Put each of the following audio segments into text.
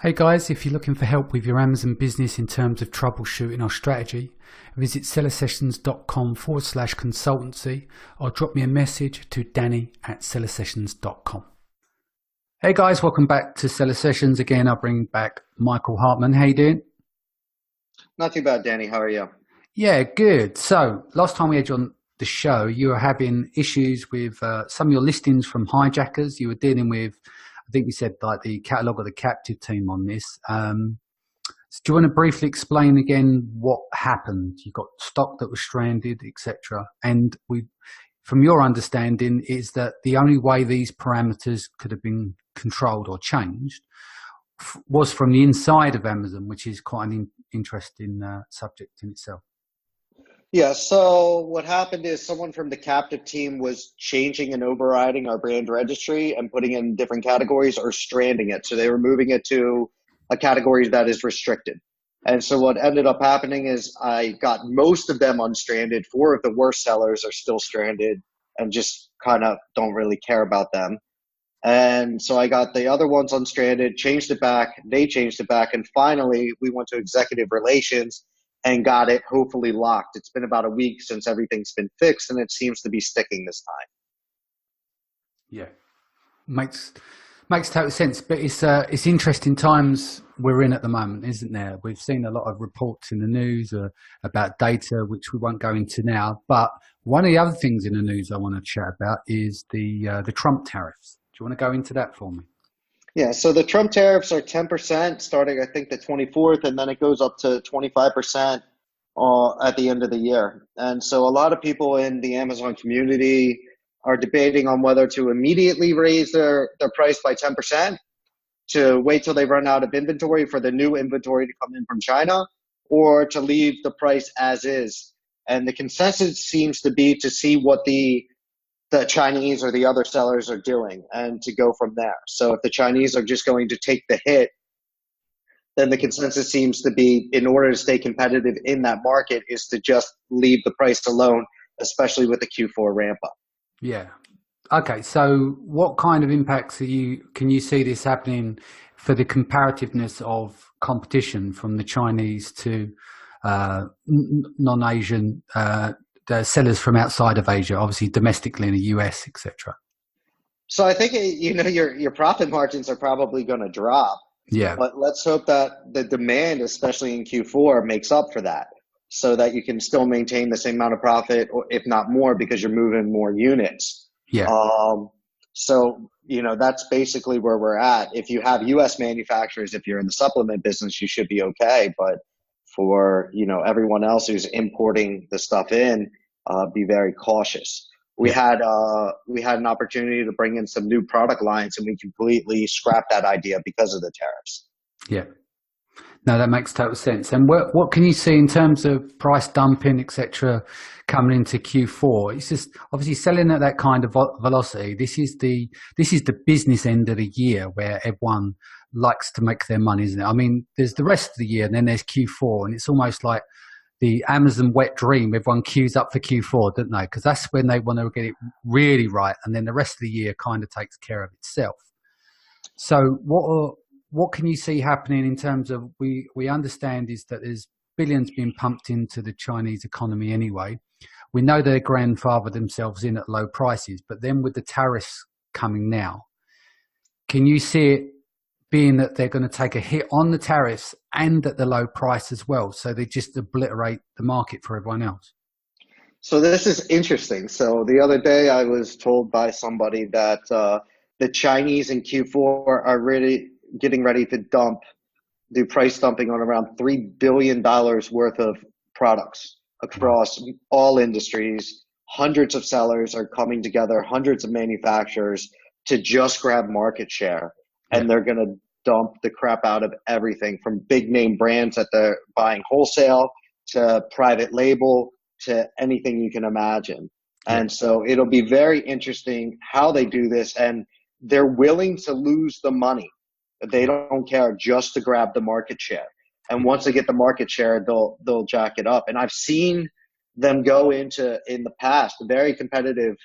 Hey guys, if you're looking for help with your Amazon business in terms of troubleshooting or strategy, visit sellersessions.com/consultancy or drop me a message to danny@sellersessions.com. Hey guys, welcome back to Seller Sessions. Again, I'll bring back Michael Hartman. How you doing? Not too bad, Danny. How are you? Yeah, good. So last time we had you on the show, you were having issues with some of your listings from hijackers. You were dealing with, I think you said, like the catalog of the captive team on this. So do you want to briefly explain again what happened? You got stock that was stranded, etc. And from your understanding, is that the only way these parameters could have been controlled or changed was from the inside of Amazon, which is quite an interesting subject in itself. Yeah, so what happened is someone from the captive team was changing and overriding our brand registry and putting in different categories or stranding it. So they were moving it to a category that is restricted. And so what ended up happening is I got most of them unstranded. 4 of the worst sellers are still stranded and just kind of don't really care about them. And so I got the other ones unstranded, changed it back, they changed it back, and finally we went to executive relations and got it hopefully locked. It's been about a week since everything's been fixed, and it seems to be sticking this time. Yeah, makes total sense. But it's interesting times we're in at the moment, isn't there? We've seen a lot of reports in the news about data, which we won't go into now. But one of the other things in the news I want to chat about is the Trump tariffs. Do you want to go into that for me? Yeah, so the Trump tariffs are 10% starting, I think, the 24th, and then it goes up to 25% at the end of the year. And so a lot of people in the Amazon community are debating on whether to immediately raise their price by 10%, to wait till they run out of inventory for the new inventory to come in from China, or to leave the price as is. And the consensus seems to be to see what the Chinese or the other sellers are doing and to go from there. So if the Chinese are just going to take the hit, then the consensus seems to be, in order to stay competitive in that market, is to just leave the price alone, especially with the Q4 ramp up. Yeah. Okay. So what kind of impacts can you see this happening for the comparativeness of competition from the Chinese to non-Asian the sellers from outside of Asia, obviously domestically in the US, etc.? So I think your profit margins are probably going to drop, Yeah. but let's hope that the demand, especially in Q4, makes up for that, so that you can still maintain the same amount of profit, or if not more, because you're moving more units. Yeah. So that's basically where we're at. If you have U.S. manufacturers, if you're in the supplement business, you should be okay. But for everyone else who's importing the stuff in, be very cautious. We Yeah. had an opportunity to bring in some new product lines, and we completely scrapped that idea because of the tariffs. Yeah. No, that makes total sense. And what can you see in terms of price dumping, etc., coming into Q4? It's just obviously selling at that kind of velocity. This is the business end of the year where everyone likes to make their money, isn't it? I mean, there's the rest of the year, and then there's Q4, and it's almost like the Amazon wet dream. Everyone queues up for Q4, don't they? Because that's when they want to get it really right, and then the rest of the year kind of takes care of itself. So what can you see happening in terms of, we understand is that there's billions being pumped into the Chinese economy anyway. We know they're grandfathered themselves in at low prices, but then with the tariffs coming now, can you see it being that they're going to take a hit on the tariffs and at the low price as well? So they just obliterate the market for everyone else. So this is interesting. So the other day I was told by somebody that the Chinese in Q4 are really getting ready to do price dumping on around $3 billion worth of products across all industries. Hundreds of sellers are coming together, hundreds of manufacturers, to just grab market share. And they're going to dump the crap out of everything, from big name brands that they're buying wholesale to private label to anything you can imagine. And so it'll be very interesting how they do this. And they're willing to lose the money. They don't care, just to grab the market share. And once they get the market share, they'll jack it up. And I've seen them go into, in the past, very competitive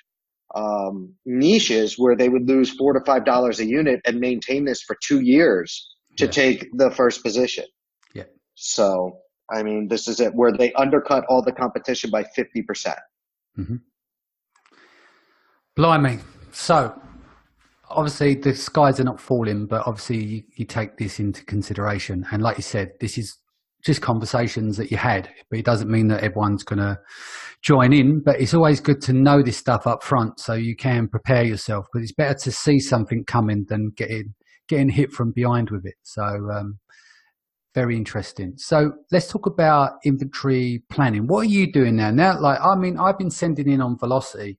niches where they would lose $4 to $5 a unit and maintain this for 2 years to Yeah. take the first position. Yeah. So, I mean, this is it, where they undercut all the competition by 50%. Hmm. Blimey. So obviously the skies are not falling, but obviously you take this into consideration. And like you said, this is just conversations that you had, but it doesn't mean that everyone's going to join in. But it's always good to know this stuff up front so you can prepare yourself, because it's better to see something coming than getting hit from behind with it. So very interesting. So let's talk about inventory planning. What are you doing now? Like, I mean, I've been sending in on velocity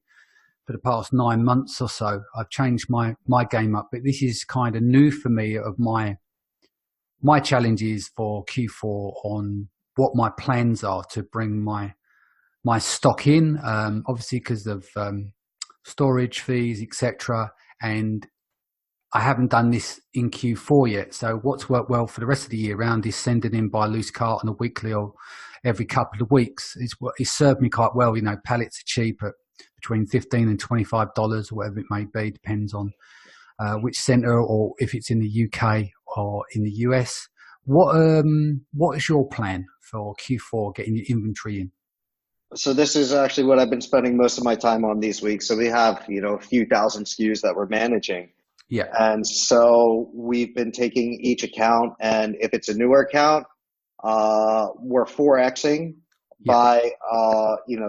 for the past 9 months or so. I've changed my game up, but this is kind of new for me of my challenges for Q4 on what my plans are to bring my stock in, obviously because of storage fees, etc. And I haven't done this in Q4 yet. So what's worked well for the rest of the year round is sending in by loose cart on a weekly or every couple of weeks. It's served me quite well. You know, pallets are cheap at between $15 and $25 or whatever it may be, depends on which centre or if it's in the UK or in the US. What is your plan for Q4 getting your inventory in? So this is actually what I've been spending most of my time on these weeks. So we have, a few thousand SKUs that we're managing. Yeah. And so we've been taking each account, and if it's a newer account, we're 4Xing by,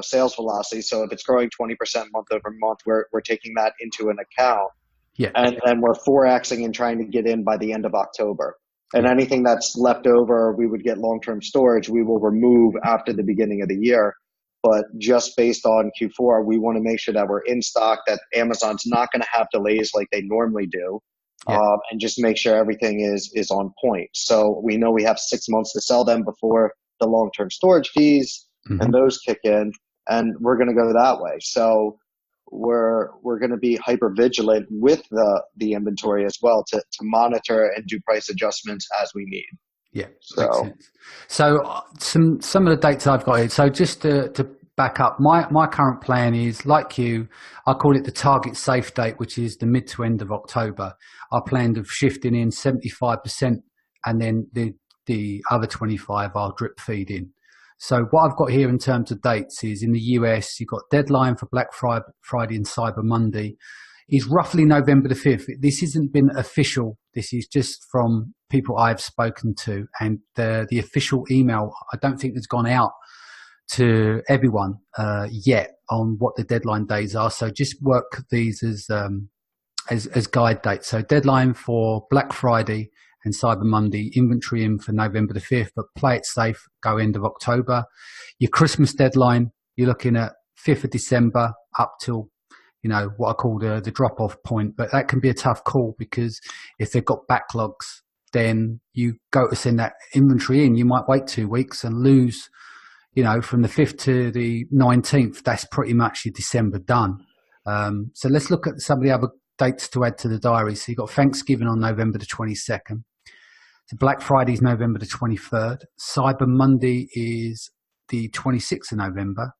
sales velocity. So if it's growing 20% month over month, we're taking that into an account. Yeah. And then we're 4Xing and trying to get in by the end of October. And anything that's left over, we would get long-term storage. We will remove after the beginning of the year. But just based on Q4, we want to make sure that we're in stock, that Amazon's not going to have delays like they normally do, and just make sure everything is on point. So we know we have 6 months to sell them before the long-term storage fees and those kick in, and we're going to go that way. So we're going to be hyper vigilant with the inventory as well to monitor and do price adjustments as we need. Yeah, makes sense. So some of the dates I've got here. So just to back up, my current plan is, like you, I call it the target safe date, which is the mid to end of October. I planned of shifting in 75%, and then the other 25 I'll drip feed in. So what I've got here in terms of dates is, in the US, you've got deadline for Black Friday and Cyber Monday is roughly November the 5th. This hasn't been official. This is just from people I've spoken to, and the official email, I don't think has gone out to everyone yet on what the deadline days are. So just work these as guide dates. So deadline for Black Friday and Cyber Monday, inventory in for November the 5th, but play it safe, go end of October. Your Christmas deadline, you're looking at 5th of December up till, what I call the drop-off point. But that can be a tough call, because if they've got backlogs, then you go to send that inventory in, you might wait 2 weeks and lose, from the 5th to the 19th, that's pretty much your December done. So let's look at some of the other dates to add to the diary. So you've got Thanksgiving on November the 22nd. So Black Friday is November the 23rd. Cyber Monday is the 26th of November.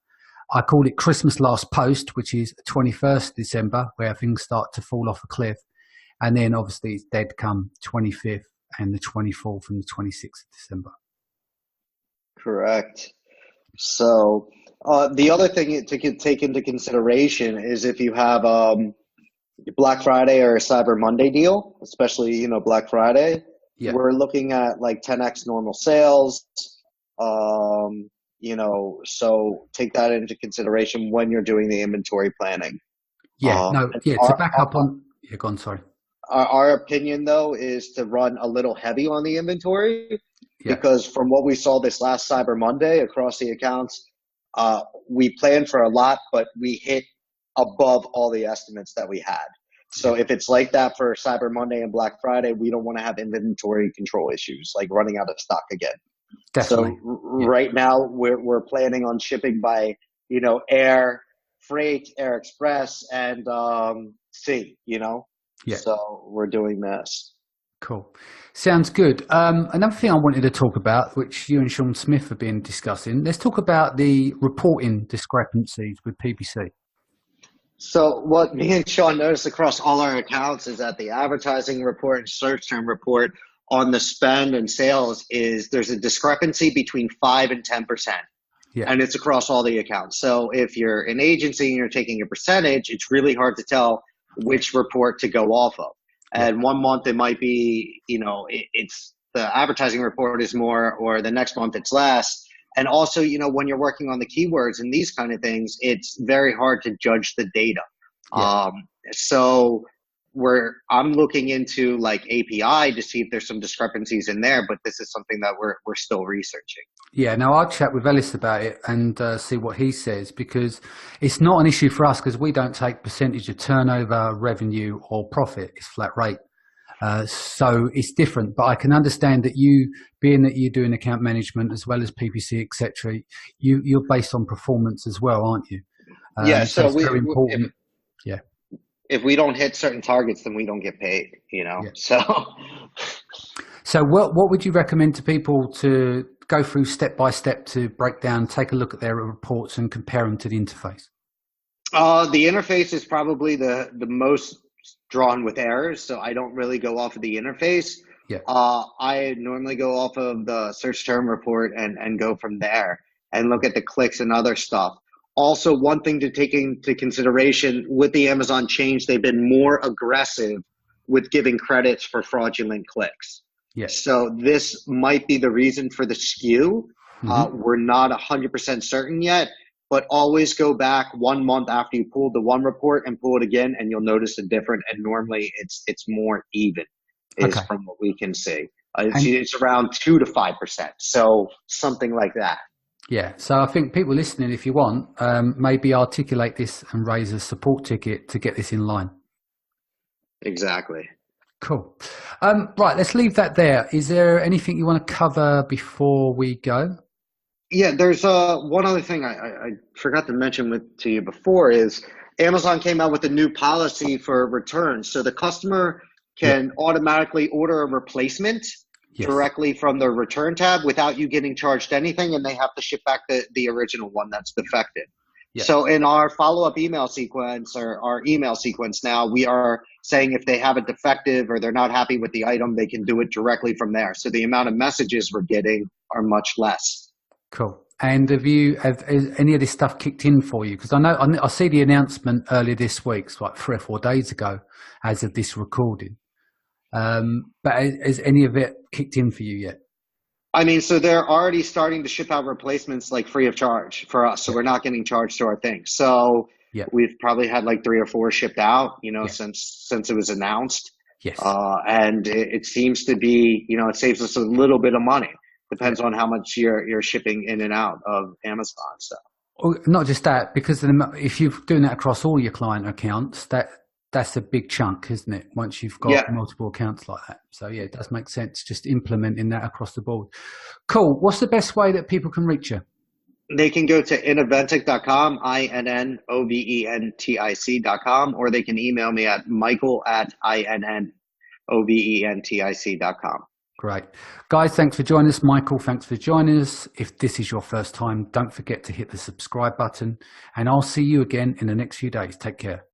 I call it Christmas last post, which is 21st December, where things start to fall off a cliff. And then obviously it's dead come 25th and the 24th and the 26th of December. Correct. So the other thing to take into consideration is if you have Black Friday or a Cyber Monday deal, especially, Black Friday, we're looking at like 10x normal sales. So take that into consideration when you're doing the inventory planning. To back up on, go on, sorry. Our opinion, though, is to run a little heavy on the inventory, because from what we saw this last Cyber Monday across the accounts, we planned for a lot, but we hit above all the estimates that we had. So if it's like that for Cyber Monday and Black Friday, we don't want to have inventory control issues, like running out of stock again. Definitely. So right now we're planning on shipping by, air freight, air express, and sea, So we're doing this. Cool. Sounds good. Another thing I wanted to talk about, which you and Sean Smith have been discussing, let's talk about the reporting discrepancies with PPC. So what me and Sean noticed across all our accounts is that the advertising report and search term report on the spend and sales is there's a discrepancy between 5 and 10%. Yeah. And it's across all the accounts. So if you're an agency and you're taking a percentage, it's really hard to tell which report to go off of. And one month it might be, it's the advertising report is more, or the next month it's less. And also, when you're working on the keywords and these kind of things, it's very hard to judge the data. Yeah. So I'm looking into like API to see if there's some discrepancies in there, but this is something that we're still researching. Yeah, no, I'll chat with Ellis about it and see what he says, because it's not an issue for us because we don't take percentage of turnover, revenue or profit. It's flat rate. So it's different, but I can understand that being that you're doing account management as well as PPC, etc., you're based on performance as well, aren't you? Yeah, so it's very important. If we don't hit certain targets, then we don't get paid, Yeah. So what would you recommend to people to go through step by step to break down, take a look at their reports and compare them to the interface? The interface is probably the most drawn with errors, so I don't really go off of the interface. Yeah. I normally go off of the search term report and go from there and look at the clicks and other stuff. Also, one thing to take into consideration with the Amazon change, they've been more aggressive with giving credits for fraudulent clicks. Yes. So this might be the reason for the skew. We're not 100% certain yet, but always go back 1 month after you pulled the one report and pull it again, and you'll notice a difference. And normally it's more even, from what we can see. It's around 2 to 5%. So something like that. Yeah, so I think people listening, if you want, maybe articulate this and raise a support ticket to get this in line. Exactly. Cool. Right, let's leave that there. Is there anything you want to cover before we go? Yeah, there's one other thing I forgot to mention to you before is Amazon came out with a new policy for returns. So the customer can automatically order a replacement directly from the return tab without you getting charged anything, and they have to ship back the original one that's defective. Yeah. So in our follow-up email sequence, or our email sequence now, we are saying if they have a defective or they're not happy with the item, they can do it directly from there. So the amount of messages we're getting are much less. Cool. And have any of this stuff kicked in for you? Because I see the announcement earlier this week, it's like 3 or 4 days ago, as of this recording. But has any of it kicked in for you yet? I mean, so they're already starting to ship out replacements like free of charge for us. So we're not getting charged to our thing. So we've probably had like 3 or 4 shipped out, since it was announced. Yes. And it seems to be, it saves us a little bit of money. Depends on how much you're shipping in and out of Amazon. So not just that, because if you're doing that across all your client accounts, that's a big chunk, isn't it? Once you've got multiple accounts like that. So yeah, it does make sense just implementing that across the board. Cool. What's the best way that people can reach you? They can go to innoventic.com, INNOVENTIC.com, or they can email me at michael@INNOVENTIC.com. Great. Guys, thanks for joining us. Michael, thanks for joining us. If this is your first time, don't forget to hit the subscribe button, and I'll see you again in the next few days. Take care.